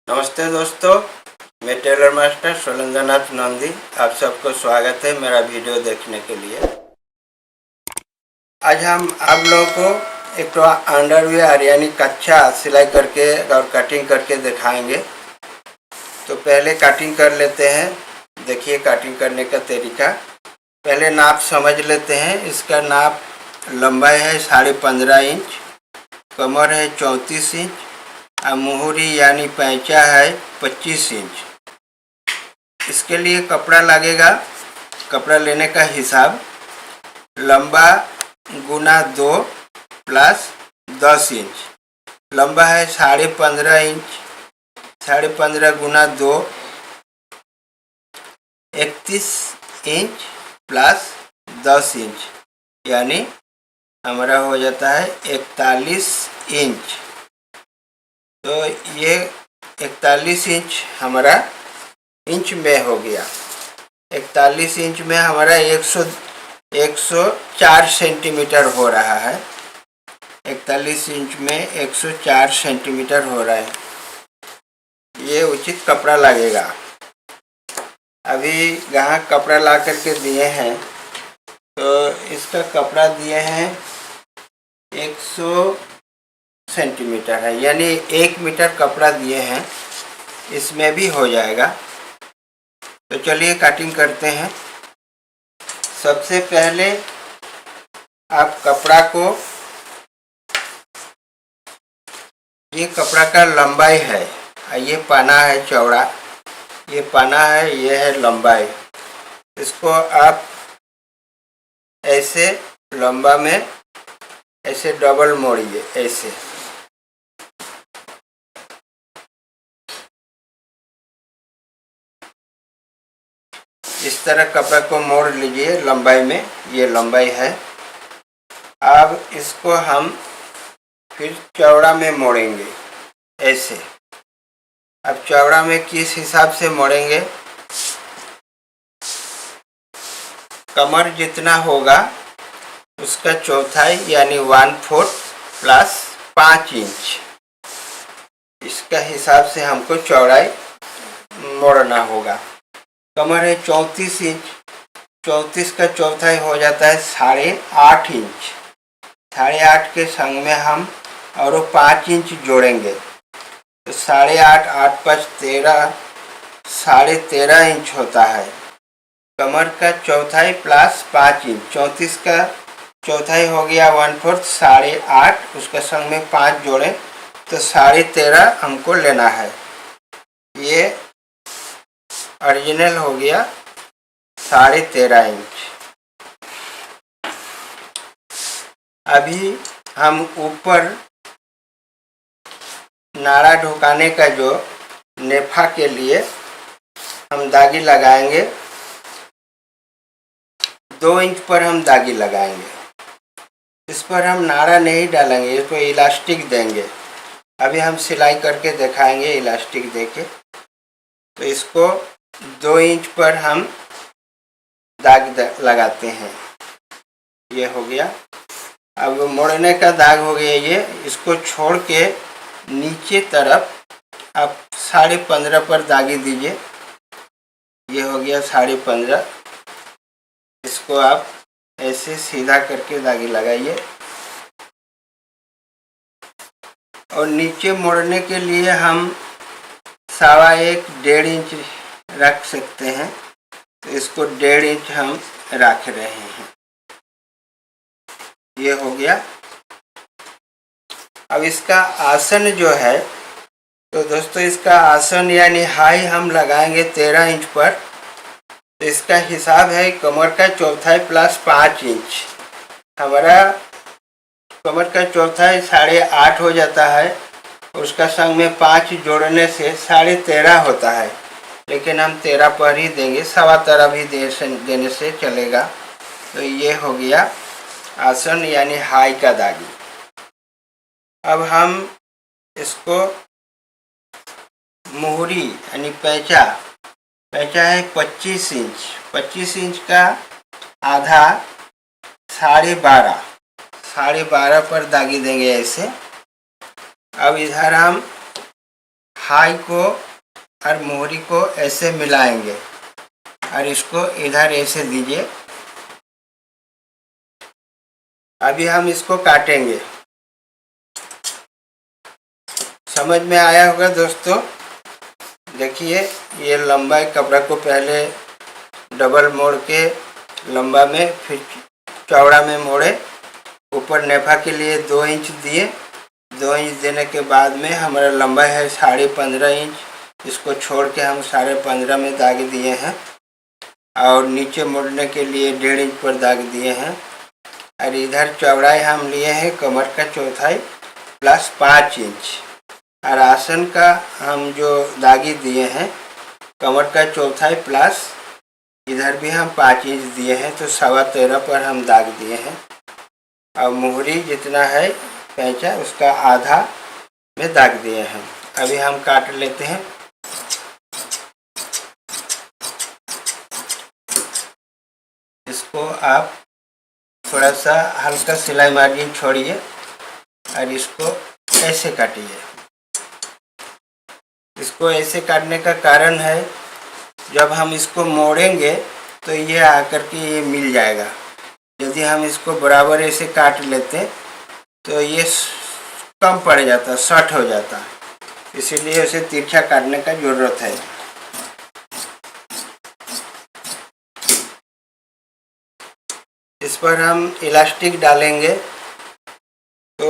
नमस्ते दोस्तों, मैं टेलर मास्टर सुरेंद्रनाथ नंदी। आप सबको स्वागत है मेरा वीडियो देखने के लिए। आज हम आप लोगों को एक तो अंडरवियर यानी कच्चा सिलाई करके और कटिंग करके दिखाएंगे। तो पहले कटिंग कर लेते हैं। देखिए कटिंग करने का तरीका। पहले नाप समझ लेते हैं। इसका नाप लंबाई है 15.5 इंच, कमर है 34 इंच, मुहरी यानी पैंचा है 25 इंच। इसके लिए कपड़ा लगेगा। कपड़ा लेने का हिसाब लंबा गुना 2 प्लस 10 इंच। लंबा है 15.5 इंच, 15.5 गुना 2 31 इंच प्लस 10 इंच, यानी हमारा हो जाता है 41 इंच। तो ये 41 इंच हमारा इंच में हो गया। 41 इंच में हमारा 104 सेंटीमीटर हो रहा है। 41 इंच में 104 सेंटीमीटर हो रहा है। ये उचित कपड़ा लगेगा। अभी ग्राहक कपड़ा ला करके दिए हैं, तो इसका कपड़ा दिए हैं 100 सेंटीमीटर है, यानी 1 मीटर कपड़ा दिए हैं। इसमें भी हो जाएगा। तो चलिए कटिंग करते हैं। सबसे पहले आप कपड़ा को, ये कपड़ा का लंबाई है, ये पना है चौड़ा, ये पना है, ये है लंबाई। इसको आप ऐसे लंबा में ऐसे डबल मोड़िए। ऐसे इस तरह कपड़ा को मोड़ लीजिए लंबाई में। ये लंबाई है। अब इसको हम फिर चौड़ा में मोड़ेंगे ऐसे। अब चौड़ा में किस हिसाब से मोड़ेंगे? कमर जितना होगा उसका चौथाई यानी 1/4 प्लस 5 इंच, इसका हिसाब से हमको चौड़ाई मोड़ना होगा। कमर है 34 इंच, 34 का चौथाई हो जाता है 8.5 इंच। 8.5 के संग में हम और 5 इंच जोड़ेंगे, तो 8.5 8 5 13, 13.5 इंच होता है। कमर का चौथाई प्लस 5 इंच, 34 का चौथाई हो गया 1/4, 8.5, उसके संग में 5 जोड़ें तो 13.5 हमको लेना है। ये ओरिजिनल हो गया 13.5 इंच। अभी हम ऊपर नाड़ा ढुकाने का जो नेफा के लिए हम दागी लगाएंगे, 2 इंच पर हम दागी लगाएंगे। इस पर हम नाड़ा नहीं डालेंगे, इस पर इलास्टिक देंगे। अभी हम सिलाई करके दिखाएंगे इलास्टिक देके। तो इसको 2 इंच पर हम दाग लगाते हैं। ये हो गया। अब मोड़ने का दाग हो गया ये। इसको छोड़ के नीचे तरफ आप 15.5 पर दागी दीजिए। ये हो गया 15.5। इसको आप ऐसे सीधा करके दागी लगाइए। और नीचे मोड़ने के लिए हम 1.25 1.5 इंच रख सकते हैं। तो इसको 1.5 इंच हम रख रहे हैं। ये हो गया। अब इसका आसन जो है, तो दोस्तों इसका आसन यानी हाई हम लगाएंगे 13 इंच पर। तो इसका हिसाब है कमर का चौथाई प्लस 5 इंच। हमारा कमर का चौथाई 8.5 हो जाता है, उसका संग में 5 जोड़ने से 13.5 होता है, लेकिन हम 13 पर ही देंगे। 13.25 भी देने से चलेगा। तो ये हो गया आसन यानी हाई का दागी। अब हम इसको मुहरी यानी पैंचा है 25 इंच। 25 इंच का आधा 12.5 पर दागी देंगे ऐसे। अब इधर हम हाई को और मोहरी को ऐसे मिलाएंगे और इसको इधर ऐसे दीजिए। अभी हम इसको काटेंगे। समझ में आया होगा दोस्तों। देखिए ये लंबाई कपड़ा को पहले डबल मोड़ के लंबा में, फिर चौड़ा में मोड़े। ऊपर नेफा के लिए 2 इंच दिए। 2 इंच देने के बाद में हमारा लंबाई है 15.5 इंच। इसको छोड़ के हम 15.5 में दाग दिए हैं और नीचे मोड़ने के लिए 1.5 इंच पर दाग दिए हैं। और इधर चौड़ाई हम लिए हैं कमर का चौथाई प्लस 5 इंच। और आसन का हम जो दागी दिए हैं कमर का चौथाई प्लस इधर भी हम 5 इंच दिए हैं, तो 13.25 पर हम दाग दिए हैं। और मोहरी जितना है पैंचा उसका आधा में दाग दिए हैं। अभी हम काट लेते हैं। इसको आप थोड़ा सा हल्का सिलाई मार्जिन छोड़िए और इसको ऐसे काटिए। इसको ऐसे काटने का कारण है, जब हम इसको मोड़ेंगे तो ये आकर के ये मिल जाएगा। यदि हम इसको बराबर ऐसे काट लेते तो ये कम पड़ जाता, शॉर्ट हो जाता। इसीलिए उसे तिरछा काटने का ज़रूरत है। इस पर हम इलास्टिक डालेंगे तो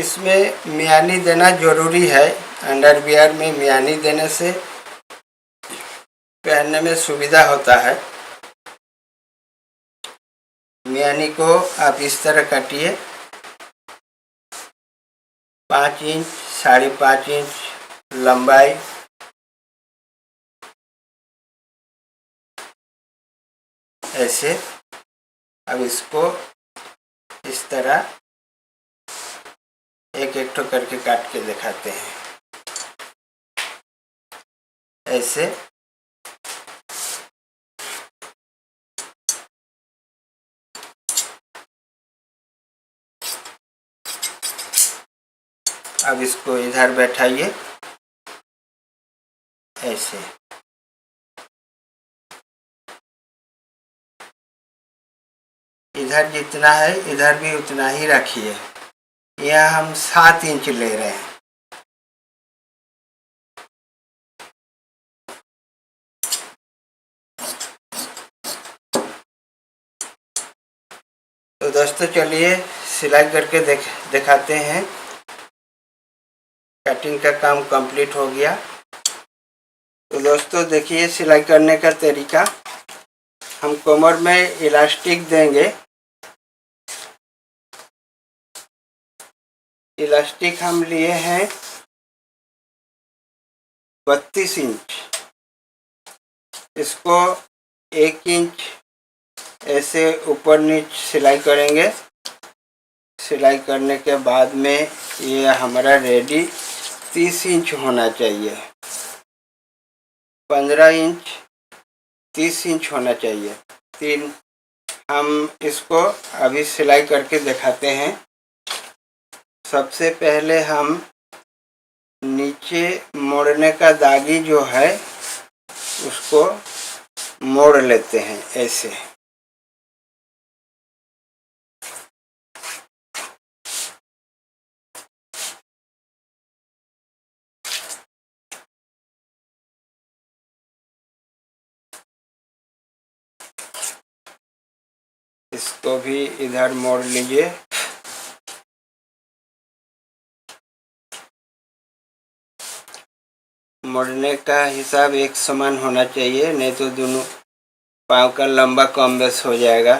इसमें मियानी देना ज़रूरी है। अंडरवियर में मियानी देने से पहनने में सुविधा होता है। मियानी को आप इस तरह काटिए। 5 इंच 5.5 इंच लंबाई। ऐसे अब इसको इस तरह एक एक ठो करके काट के दिखाते हैं। ऐसे अब इसको इधर बैठाइए। ऐसे इधर जितना है इधर भी उतना ही रखिए। यह हम 7 इंच ले रहे हैं। तो दोस्तों चलिए सिलाई करके दिखाते हैं। कटिंग का काम कंप्लीट हो गया। तो दोस्तों देखिए सिलाई करने का तरीका। हम कमर में इलास्टिक देंगे। इलास्टिक हम लिए हैं 32 इंच। इसको 1 इंच ऐसे ऊपर नीचे सिलाई करेंगे। सिलाई करने के बाद में ये हमारा रेडी 30 इंच होना चाहिए। 15 इंच 30 इंच होना चाहिए। 3 हम इसको अभी सिलाई करके दिखाते हैं। सबसे पहले हम नीचे मोड़ने का दागी जो है उसको मोड़ लेते हैं ऐसे। इसको भी इधर मोड़ लीजिए। मोड़ने का हिसाब एक समान होना चाहिए, नहीं तो दोनों पाँव का लंबा कम बेस हो जाएगा।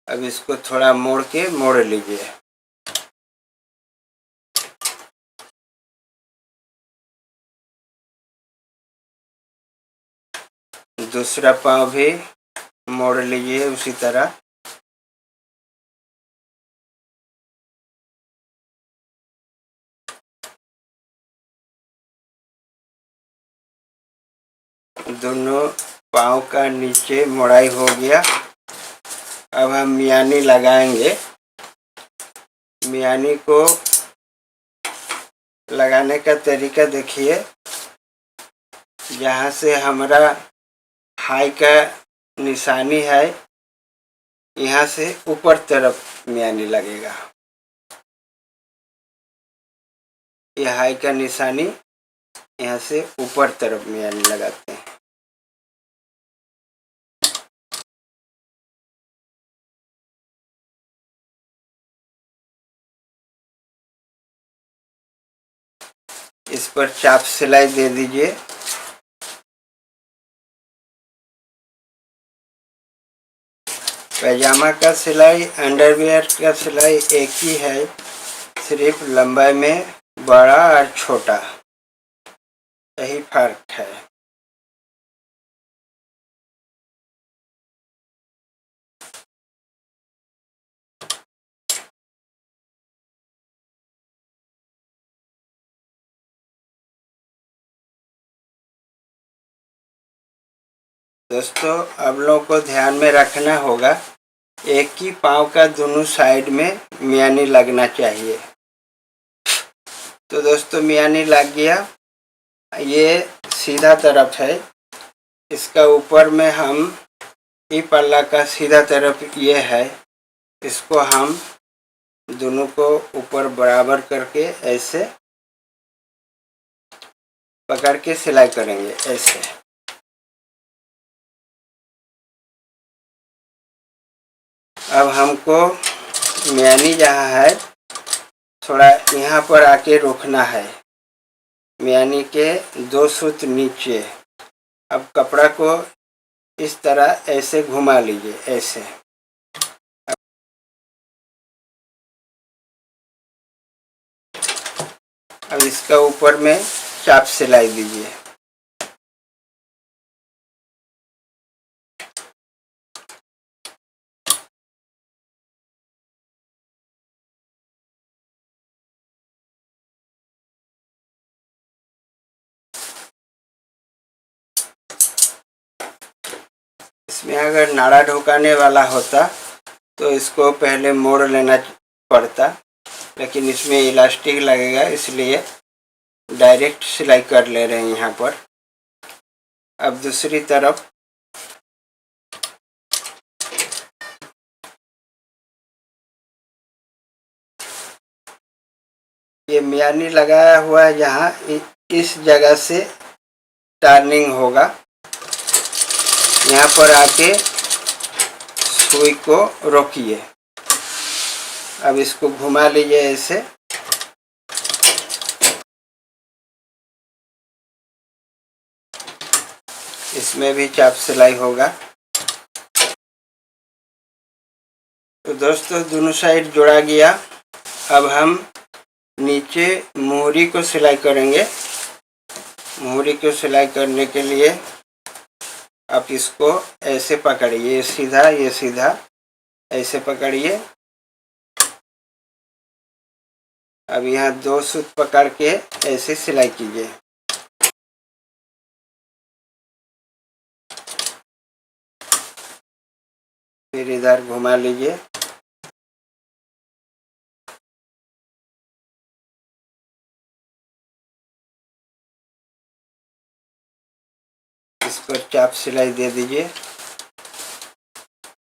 अब इसको थोड़ा मोड़ के मोड़ लीजिए। दूसरा पाँव भी मोड़ लीजिए उसी तरह। दोनों पाँव का नीचे मोड़ाई हो गया। अब हम मियानी लगाएंगे। मियानी को लगाने का तरीका देखिए, जहाँ से हमारा हाई का निशानी है यहाँ से ऊपर तरफ मियानी लगेगा। ये हाई का निशानी यहाँ से ऊपर तरफ मियानी लगाते हैं। इस पर चाप सिलाई दे दीजिए। पैजामा का सिलाई, अंडरवियर का सिलाई एक ही है, सिर्फ लंबाई में बड़ा और छोटा यही फर्क है। दोस्तों, आप लोगों को ध्यान में रखना होगा, एक ही पाँव का दोनों साइड में मियानी लगना चाहिए। तो दोस्तों, मियानी लग गया। ये सीधा तरफ है, इसका ऊपर में हम ई पल्ला का सीधा तरफ ये है, इसको हम दोनों को ऊपर बराबर करके ऐसे पकड़ के सिलाई करेंगे ऐसे। अब हमको मियानी जहाँ है थोड़ा यहाँ पर आके रोकना है, मियानी के 2 सूत नीचे। अब कपड़ा को इस तरह ऐसे घुमा लीजिए ऐसे। अब इसका ऊपर में चाप सिलाई दीजिए। इसमें अगर नाड़ा ढुकाने वाला होता तो इसको पहले मोड़ लेना पड़ता, लेकिन इसमें इलास्टिक लगेगा इसलिए डायरेक्ट सिलाई कर ले रहे हैं यहाँ पर। अब दूसरी तरफ ये मियानी लगाया हुआ है, जहाँ इस जगह से टर्निंग होगा, यहाँ पर आके सुई को रोकिए। अब इसको घुमा लीजिए ऐसे। इसमें भी चाप सिलाई होगा। तो दोस्तों, दोनों साइड जोड़ा गया। अब हम नीचे मोहरी को सिलाई करेंगे। मोहरी को सिलाई करने के लिए आप इसको ऐसे पकड़िए, ये सीधा ऐसे पकड़िए। अब यहाँ 2 सूत पकड़ के ऐसे सिलाई कीजिए। फिर इधर घुमा लीजिए। इस पर चाप सिलाई दे दीजिए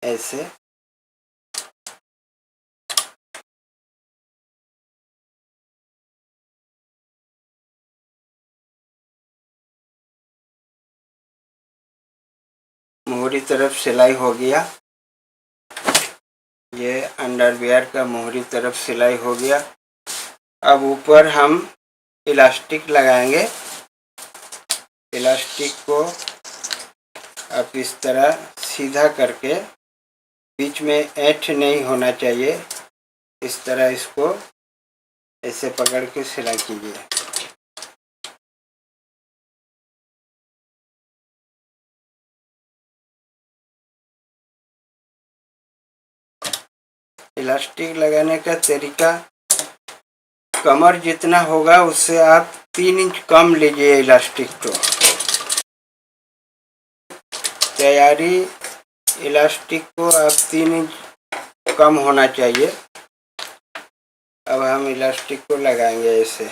ऐसे। मोहरी तरफ सिलाई हो गया। ये अंडरवियर का मोहरी तरफ सिलाई हो गया। अब ऊपर हम इलास्टिक लगाएंगे। इलास्टिक को आप इस तरह सीधा करके, बीच में ऐंठ नहीं होना चाहिए, इस तरह इसको ऐसे पकड़ के सिलाई कीजिए। इलास्टिक लगाने का तरीका, कमर जितना होगा उससे आप 3 इंच कम लीजिए इलास्टिक को। तैयारी इलास्टिक को आप 3 इंच कम होना चाहिए। अब हम इलास्टिक को लगाएंगे ऐसे।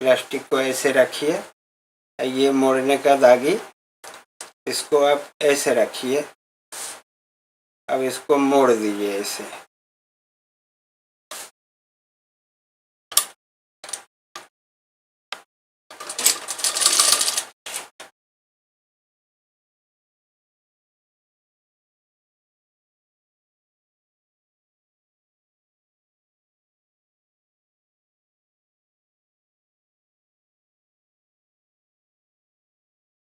इलास्टिक को ऐसे रखिए, ये मोड़ने का दागी, इसको आप ऐसे रखिए। अब इसको मोड़ दीजिए ऐसे।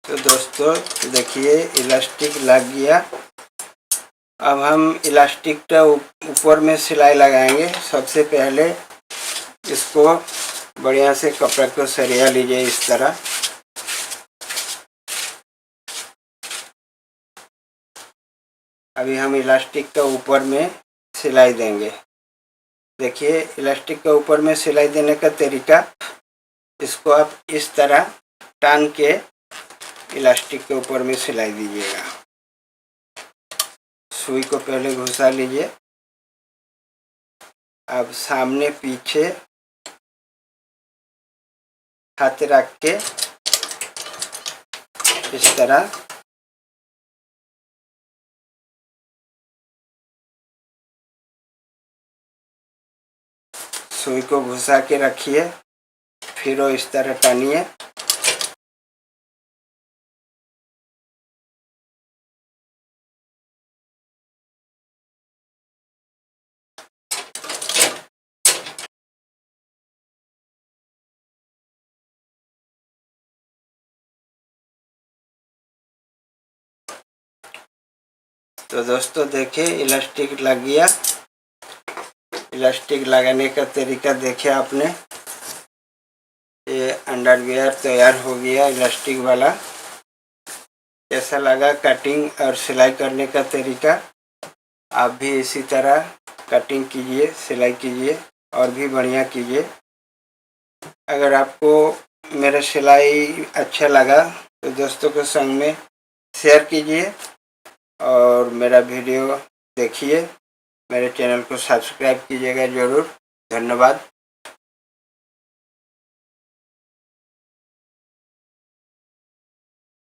तो दोस्तों देखिए इलास्टिक लग गया। अब हम इलास्टिक का ऊपर में सिलाई लगाएंगे। सबसे पहले इसको बढ़िया से कपड़े को सरिया लीजिए इस तरह। अभी हम इलास्टिक का ऊपर में सिलाई देंगे। देखिए इलास्टिक के ऊपर में सिलाई देने का तरीका, इसको आप इस तरह टान के इलास्टिक के ऊपर में सिलाई दीजिएगा। सुई को पहले घुसा लीजिए। अब सामने पीछे हाथ रख के इस तरह सुई को घुसा के रखिए, फिर वो इस तरह टानिए। तो दोस्तों देखिए इलास्टिक लग गया। इलास्टिक लगाने का तरीका देखिए आपने। ये अंडरवियर तैयार हो गया इलास्टिक वाला। कैसा लगा कटिंग और सिलाई करने का तरीका? आप भी इसी तरह कटिंग कीजिए, सिलाई कीजिए और भी बढ़िया कीजिए। अगर आपको मेरा सिलाई अच्छा लगा तो दोस्तों के संग में शेयर कीजिए और मेरा वीडियो देखिए। मेरे चैनल को सब्सक्राइब कीजिएगा ज़रूर। धन्यवाद।